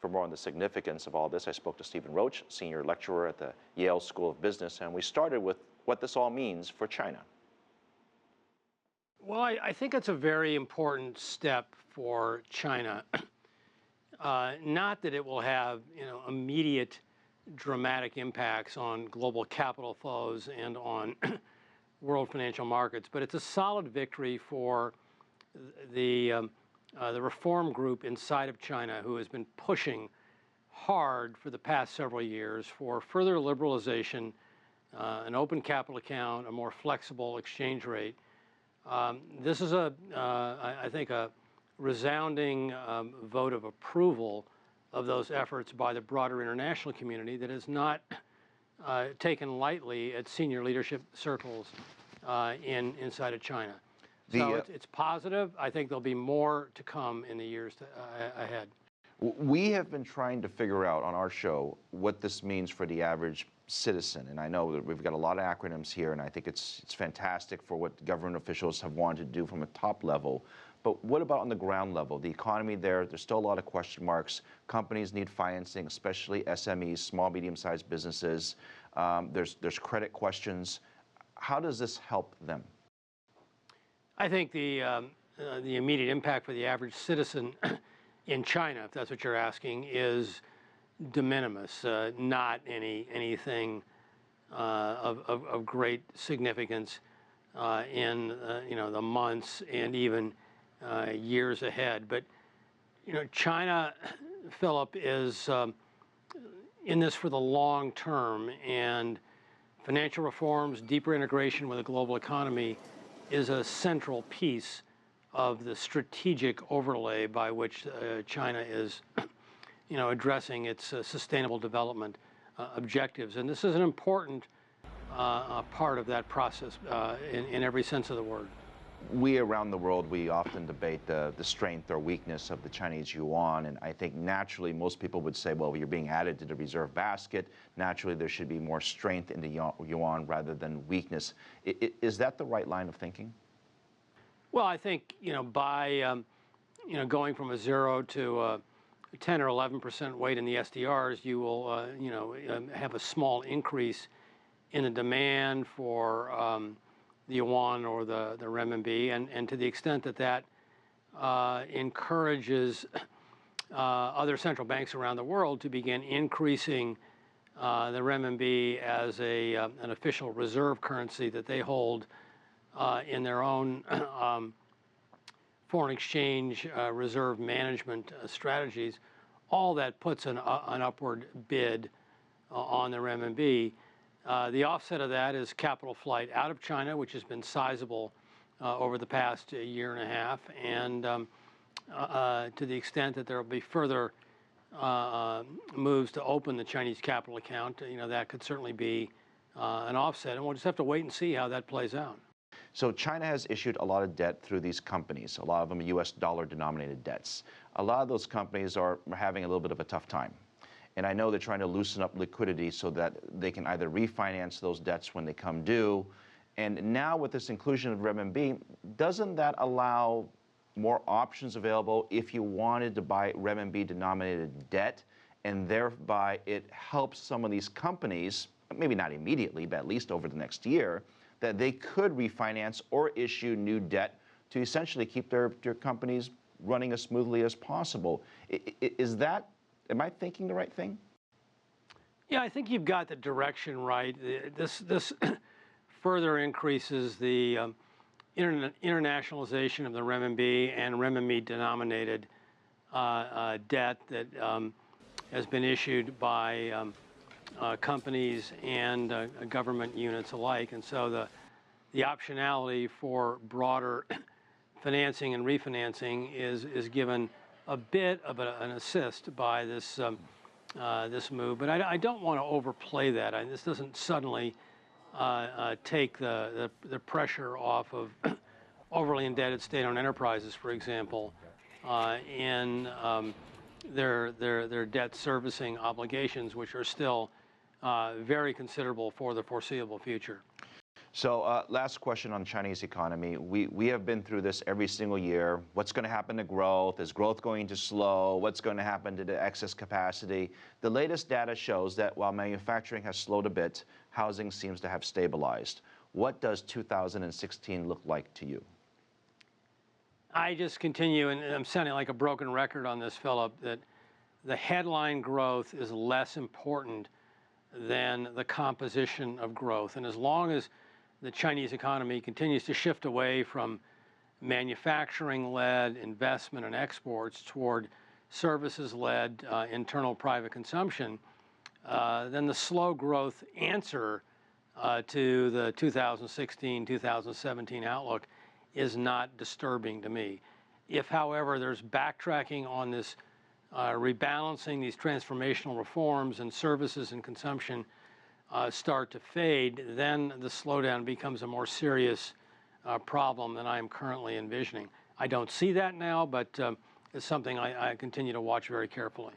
For more on the significance of all this, I spoke to Stephen Roach, senior lecturer at the Yale School of Business, and we started with what this all means for China. Well, I think it's a very important step for China. Not that it will have, immediate dramatic impacts on global capital flows and on world financial markets, but it's a solid victory for the reform group inside of China, who has been pushing hard for the past several years for further liberalization, an open capital account, a more flexible exchange rate. This is I think, a resounding vote of approval of those efforts by the broader international community that is not taken lightly at senior leadership circles inside of China. So it's positive. I think there'll be more to come in the years ahead. We have been trying to figure out on our show what this means for the average citizen, and I know that we've got a lot of acronyms here, and I think it's fantastic for what government officials have wanted to do from a top level. But what about on the ground level? The economy there's still a lot of question marks. Companies need financing, especially SMEs, small, medium-sized businesses. There's credit questions. How does this help them? I think the immediate impact for the average citizen in China, if that's what you're asking, is de minimis, not anything of great significance in the months and even years ahead. But China, Philip, is in this for the long term, and financial reforms, deeper integration with the global economy is a central piece of the strategic overlay by which China is, addressing its sustainable development objectives. And this is an important part of that process in every sense of the word. We around the world, we often debate the strength or weakness of the Chinese yuan, and I think naturally most people would say, well, you're being added to the reserve basket. Naturally, there should be more strength in the yuan rather than weakness. Is that the right line of thinking? Well, I think, by, going from a 0 to a 10 or 11% weight in the SDRs, you will, have a small increase in the demand for the yuan or the renminbi, and to the extent that encourages other central banks around the world to begin increasing the renminbi as an official reserve currency that they hold in their own foreign exchange reserve management strategies, all that puts an upward bid on the renminbi. The offset of that is capital flight out of China, which has been sizable over the past year and a half, and to the extent that there will be further moves to open the Chinese capital account, that could certainly be an offset, and we'll just have to wait and see how that plays out. So China has issued a lot of debt through these companies, a lot of them US dollar denominated debts. A lot of those companies are having a little bit of a tough time. And I know they're trying to loosen up liquidity so that they can either refinance those debts when they come due. And now with this inclusion of renminbi, doesn't that allow more options available if you wanted to buy renminbi denominated debt, and thereby it helps some of these companies, maybe not immediately, but at least over the next year, that they could refinance or issue new debt to essentially keep their companies running as smoothly as possible. Am I thinking the right thing? Yeah, I think you've got the direction right. This further increases the internationalization of the renminbi and renminbi-denominated debt that has been issued by companies and government units alike. And so the optionality for broader financing and refinancing is given a bit of an assist by this this move, but I don't want to overplay that. This doesn't suddenly take the pressure off of overly indebted state-owned enterprises, for example, in their debt servicing obligations, which are still very considerable for the foreseeable future. So last question on Chinese economy. We have been through this every single year. What's going to happen to growth? Is growth going to slow? What's going to happen to the excess capacity? The latest data shows that while manufacturing has slowed a bit, housing seems to have stabilized. What does 2016 look like to you? I just continue, and I'm sounding like a broken record on this, Philip, that the headline growth is less important than the composition of growth. And as long as the Chinese economy continues to shift away from manufacturing-led investment and exports toward services-led internal private consumption, then the slow growth answer to the 2016-2017 outlook is not disturbing to me. If, however, there's backtracking on this rebalancing, these transformational reforms, and services and consumption start to fade, then the slowdown becomes a more serious problem than I am currently envisioning. I don't see that now, but it's something I continue to watch very carefully.